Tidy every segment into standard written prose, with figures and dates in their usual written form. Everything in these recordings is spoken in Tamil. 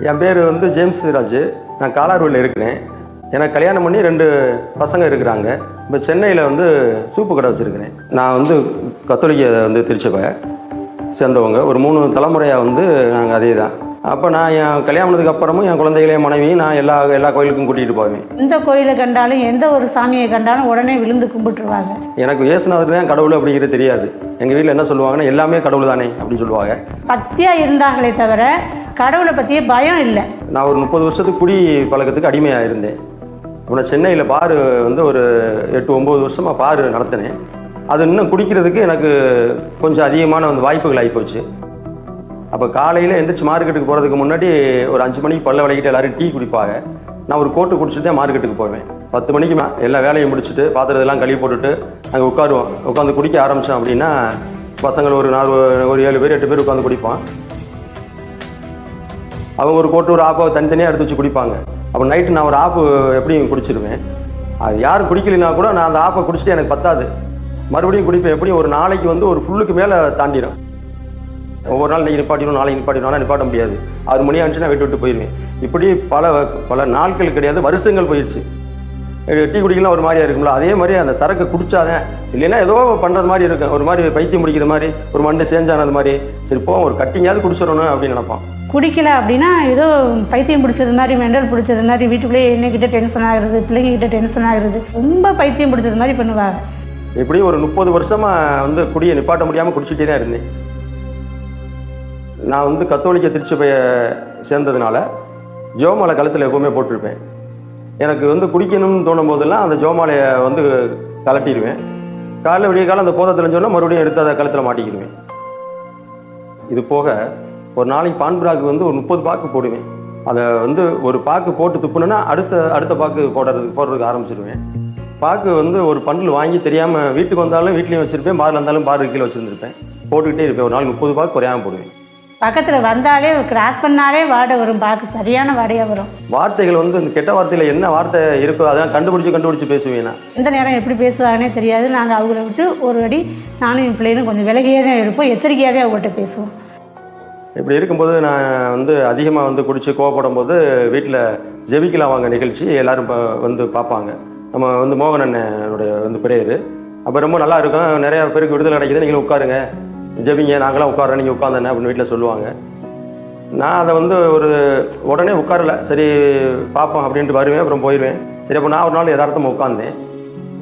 என் பேர் வந்து ஜேம்ஸ் ராஜ். நான் காலார்வழியில் இருக்கிறேன். எனக்கு கல்யாணம் பண்ணி 2 பசங்க இருக்கிறாங்க. இப்போ சென்னையில் வந்து சூப்பு கடை வச்சுருக்கிறேன். நான் வந்து கத்தோலிக்க வந்து திருச்சபை சேர்ந்தவங்க. ஒரு 3 தலைமுறையாக வந்து நாங்கள் அதே தான். அப்போ நான் என் கல்யாணத்துக்கு அப்புறமும் என் குழந்தைகளையும் மனைவியும் நான் எல்லா கோயிலுக்கும் கூட்டிகிட்டு போவேன். எந்த கோயிலை கண்டாலும் எந்த ஒரு சாமியை கண்டாலும் உடனே விழுந்து கும்பிட்டுருவாங்க. எனக்கு இயேசுநாதர் தான் கடவுள் அப்படிங்கிறது தெரியாது. எங்கள் வீட்டில் என்ன சொல்லுவாங்கன்னா, எல்லாமே கடவுள் தானே அப்படின்னு சொல்லுவாங்க. பக்தியாக இருந்தாங்களே தவிர கடவுளை பற்றிய பயம் இல்லை. நான் ஒரு 30 வருஷத்துக்கு குடி பழக்கத்துக்கு அடிமையாக இருந்தேன். இப்போ நான் சென்னையில் பார் வந்து ஒரு 8-9 வருஷமாக பார் நடத்தினேன். அது இன்னும் குடிக்கிறதுக்கு எனக்கு கொஞ்சம் அதிகமான வந்து வாய்ப்புகள் ஆகிப்போச்சு. அப்போ காலையில் எந்திரிச்சு மார்க்கெட்டுக்கு போகிறதுக்கு முன்னாடி ஒரு 5 மணிக்கு பல்ல விளக்கிட்டு எல்லோரும் டீ குடிப்பாங்க. நான் ஒரு கோட்டு குடிச்சிட்டு தான் மார்க்கெட்டுக்கு போவேன். 10 மணிக்கு எல்லா வேலையும் முடிச்சுட்டு பாத்திரத்தெல்லாம் கழுவி போட்டுட்டு அங்கே உட்காருவோம். உட்காந்து குடிக்க ஆரம்பித்தோம் அப்படின்னா பசங்கள் ஒரு 7 பேர் 8 பேர் உட்காந்து குடிப்பான். அவங்க ஒரு கோட்டு ஒரு ஆப்பை தனித்தனியாக எடுத்து வச்சு குடிப்பாங்க. அப்போ நைட்டு நான் ஒரு ஆப்பு எப்படியும் குடிச்சிருவேன். அது யாரும் குடிக்கலைன்னா கூட நான் அந்த ஆப்பை குடிச்சிட்டு எனக்கு பத்தாது, மறுபடியும் குடிப்பேன். எப்படியும் ஒரு நாளைக்கு வந்து ஒரு ஃபுல்லுக்கு மேலே தாண்டிடும். ஒவ்வொரு நாள் இன்றைக்கி நிப்பாட்டிடும், நாளைக்கு நிப்பாட்டிடும். ஆனால் நிப்பாட்ட முடியாது. 6 மணி ஆனிச்சுன்னா விட்டு போயிடுவேன். இப்படி பல நாட்கள் கிடையாது, வருஷங்கள் போயிடுச்சு. டீ குடிக்கலாம் ஒரு மாதிரியா இருக்கும்ல, அதே மாதிரி அந்த சரக்கு குடிச்சாதான், இல்லைன்னா ஏதோ பண்ணுறது மாதிரி இருக்கும். ஒரு மாதிரி பைத்தியம் முடிக்கிற மாதிரி, ஒரு மண்டை சேஞ்சானது மாதிரி. சரி போவோம், ஒரு கட்டிங்காவது குடிச்சிடணும் அப்படின்னு நினைப்பான். குடிக்கல அப்படின்னா ஏதோ பைத்தியம் பிடிச்சது மாதிரி, மெண்டல் பிடிச்சது மாதிரி, வீட்டுக்குள்ளேயே என்னகிட்ட டென்ஷன் ஆகுறது, பிள்ளைங்ககிட்ட டென்ஷன் ஆகுறது, ரொம்ப பைத்தியம் பிடிச்சது மாதிரி பண்ணுவாங்க. இப்படி ஒரு 30 வருஷமாக வந்து குடியை நிப்பாட்ட முடியாமல் குடிச்சிட்டே தான் இருந்தேன். நான் வந்து கத்தோலிக்க திருச்சபையை சேர்ந்ததுனால ஜோமாலை கழுத்தில் எப்போவுமே போட்டிருப்பேன். எனக்கு வந்து குடிக்கணும்னு தோணும் போதெல்லாம் அந்த ஜோமாலையை வந்து கலட்டிடுவேன். காலையில் விடிய காலம் அந்த போதை தெரிஞ்சோன்னா மறுபடியும் எடுத்து அதை கழுத்தில் மாட்டிக்கிடுவேன். இது போக ஒரு நாளைக்கு பான்புராக்கு வந்து ஒரு 30 பாக்கு போடுவேன். அதை வந்து ஒரு பாக்கு போட்டு துப்புனேன்னா அடுத்த பாக்கு போடுறதுக்கு ஆரம்பிச்சிடுவேன். பாக்கு வந்து ஒரு பண்டில் வாங்கி தெரியாமல் வீட்டுக்கு வந்தாலும் வீட்லேயும் வச்சுருப்பேன், பாரில் இருந்தாலும் பாருக்கு கீழே வச்சுருந்துருப்பேன். போட்டுக்கிட்டே இருப்பேன். ஒரு நாள் 30 பாக்கு குறையாமல் போடுவேன். பக்கத்தில் வந்தாலே கிராஸ் பண்ணாலே வாடை வரும், பாக்கு சரியான வாடையாக வரும். வார்த்தைகள் வந்து இந்த கெட்ட வார்த்தையில் என்ன வார்த்தை இருக்கோ அதான் கண்டுபிடிச்சி பேசுவேன். நான் எந்த நேரம் எப்படி பேசுவாங்கன்னே தெரியாது. நாங்கள் அவங்கள விட்டு ஒரு அடி நானும் என் பிள்ளைகளும் கொஞ்சம் விலகியே தான் இருப்போம், எச்சரிக்கையாகவே அவங்கள்ட்ட பேசுவோம். இப்படி இருக்கும்போது நான் வந்து அதிகமாக வந்து குடித்து கோவப்படும் போது வீட்டில் ஜெபிக்கலாம் வாங்க நிகழ்ச்சி எல்லோரும் வந்து பார்ப்பாங்க. நம்ம வந்து மோகன் அண்ணனுடைய வந்து பிரேயரு அப்போ ரொம்ப நல்லா இருக்கும். நிறையா பேருக்கு விடுதலை கிடைக்குது, நீங்களும் உட்காருங்க ஜெபிங்க, நாங்களாம் உட்காரோம், நீங்கள் உட்காந்தண்ணே அப்படின்னு வீட்டில் சொல்லுவாங்க. நான் அதை வந்து உடனே உட்காரல, சரி பார்ப்போம் அப்படின்ட்டு வருவேன், அப்புறம் போயிடுவேன். சரி அப்போ நான் ஒரு நாள் யதார்த்தமாக உட்காந்தேன்.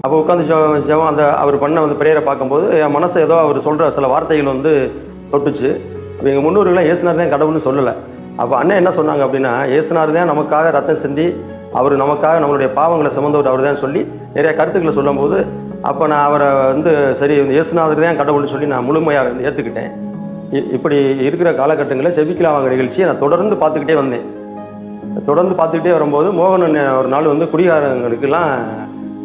அப்போ உட்காந்து ஜெபம் அந்த அவர் பண்ண வந்து பிரேயரை பார்க்கும்போது என் மனசை ஏதோ அவர் சொல்கிற சில வார்த்தைகள் வந்து தொட்டுச்சு. அப்போ எங்கள் முன்னோர்கள்லாம் இயேசுநாதர் தான் கடவுள்னு சொல்லலை. அப்போ அண்ணன் என்ன சொன்னாங்க அப்படின்னா, இயேசுநாதர் தான் நமக்காக ரத்தம் சிந்தி, அவர் நமக்காக நம்மளுடைய பாவங்களை சுமந்தவர் அவர் தான் சொல்லி நிறைய கருத்துக்களை சொல்லும்போது, அப்போ நான் அவரை வந்து சரி இயேசுநாதர் தான் கடவுள்னு சொல்லி நான் முழுமையாக வந்து ஏற்றுக்கிட்டேன். இப்படி இருக்கிற காலகட்டங்களில் செபிக்கலாம் வாங்க நிகழ்ச்சியை நான் தொடர்ந்து பார்த்துக்கிட்டே வந்தேன். தொடர்ந்து பார்த்துக்கிட்டே வரும்போது மோகன் அண்ணன் ஒரு நாள் வந்து குடிகாரங்களுக்கெல்லாம்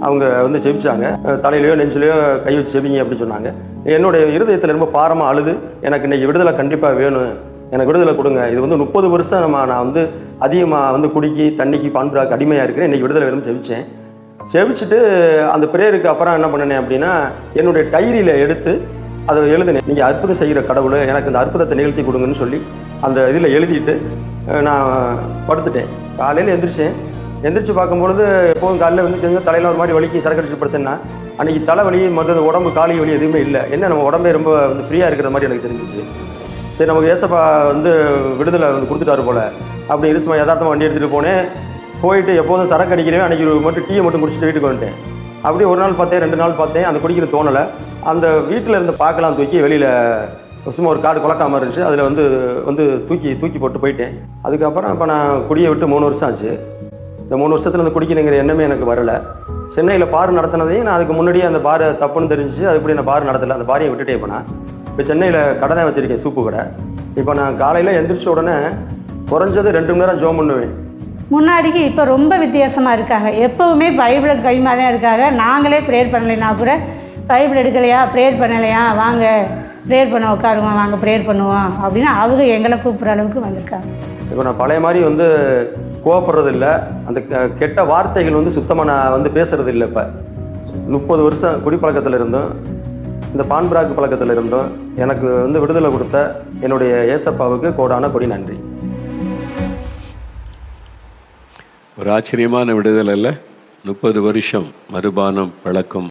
அவங்க வந்து செபிச்சாங்க. தலையிலையோ நெஞ்சிலையோ கை வச்சு செபிங்க அப்படின்னு சொன்னாங்க. என்னுடைய இருதயத்தில் ரொம்ப பாரமாக அழுது, எனக்கு இன்றைக்கி விடுதலை கண்டிப்பாக வேணும், எனக்கு விடுதலை கொடுங்க. இது வந்து 30 வருஷம் நான் வந்து அதிகமாக வந்து குடிக்கி தண்ணிக்கு பான்புராக்கு அடிமையாக இருக்கிறேன், இன்றைக்கி விடுதலை வேணும்னு செபிச்சேன். செபிச்சுட்டு அந்த பிரேயருக்கு அப்புறம் என்ன பண்ணினேன் அப்படின்னா, என்னுடைய டைரியில் எடுத்து அதை எழுதினேன். நீங்கள் அற்புதம் செய்கிற கடவுள், எனக்கு இந்த அற்புதத்தை நிகழ்த்தி கொடுங்கன்னு சொல்லி அந்த இதில் எழுதிட்டு நான் படுத்துட்டேன். காலையில் எந்திரிச்சு பார்க்கும்பொழுது எப்போதும் காலையில் வந்து செஞ்சால் தலையில் ஒரு மாதிரி வலிக்கு சரக்கு அடிச்சு படுத்தேன்னா, அன்றைக்கி தலைவலி மற்ற உடம்பு காலி வலி எதுவுமே இல்லை. என்ன நம்ம உடம்பே ரொம்ப வந்து ஃப்ரீயாக இருக்கிற மாதிரி எனக்கு தெரிஞ்சிச்சு. சரி நமக்கு ஏசப்பா வந்து விடுதலை வந்து கொடுத்துட்டாரு போல் அப்படி இருசுமா யதார்த்தமாக வண்டி எடுத்துகிட்டு போனேன். போயிட்டு எப்போதும் சரக்கு அடிக்கிறேன், அன்றைக்கி மட்டும் டீயை மட்டும் குடிச்சிட்டு வீட்டுக்கு வந்துட்டேன். அப்படியே ஒரு நாள் பார்த்தேன், 2 நாள் பார்த்தேன், அந்த குடிக்கிற தோணலை. அந்த வீட்டில் இருந்து பார்க்கலாம் தூக்கி வெளியில் சும்மா ஒரு காடு குழக்காமல் இருந்துச்சு, அதில் வந்து தூக்கி போட்டு போயிட்டேன். அதுக்கப்புறம் இப்போ நான் குடியை விட்டு 3 வருஷம் ஆச்சு. இந்த 3 வருஷத்தில் அந்த குடிக்கணுங்கிற எண்ணமே எனக்கு வரலை. சென்னையில் பார் நடத்தினதையும் நான் அதுக்கு முன்னாடியே அந்த பாரை தப்புன்னு தெரிஞ்சு அதுபடி நான் பார் நடத்தலை, அந்த பாரையை விட்டுட்டே இப்போ சென்னையில் கடை தான் வச்சுருக்கேன், சூப்பு கடை. இப்போ நான் காலையில் எந்திரிச்ச உடனே குறைஞ்சது 2 மணி நேரம் ஜோம் பண்ணுவேன். முன்னாடிக்கு இப்போ ரொம்ப வித்தியாசமாக இருக்காங்க. எப்போவுமே பைபிளை கைமா தான் இருக்காங்க. நாங்களே ப்ரேயர் பண்ணலைன்னா கூட பைபிள் எடுக்கலையா, ப்ரேயர் பண்ணலையா, வாங்க ப்ரேயர் பண்ண உட்காருவோம், வாங்க ப்ரேயர் பண்ணுவோம் அப்படின்னு அவங்க எங்களை கூப்பிட்ற அளவுக்கு வந்திருக்காங்க. இப்போ நான் பழைய மாதிரி வந்து கோவப்படுறது இல்லை, அந்த கெட்ட வார்த்தைகள் வந்து சுத்தமாக நான் வந்து பேசுகிறது இல்லை. இப்போ 30 வருஷம் குடிப்பழக்கத்தில் இருந்தும் இந்த பான்புராக்கு பழக்கத்தில் இருந்தும் எனக்கு வந்து விடுதலை கொடுத்த என்னுடைய ஏசப்பாவுக்கு கோடான கொடி நன்றி. ஒரு ஆச்சரியமான விடுதலை இல்லை? 30 வருஷம் மதுபானம் பழக்கம்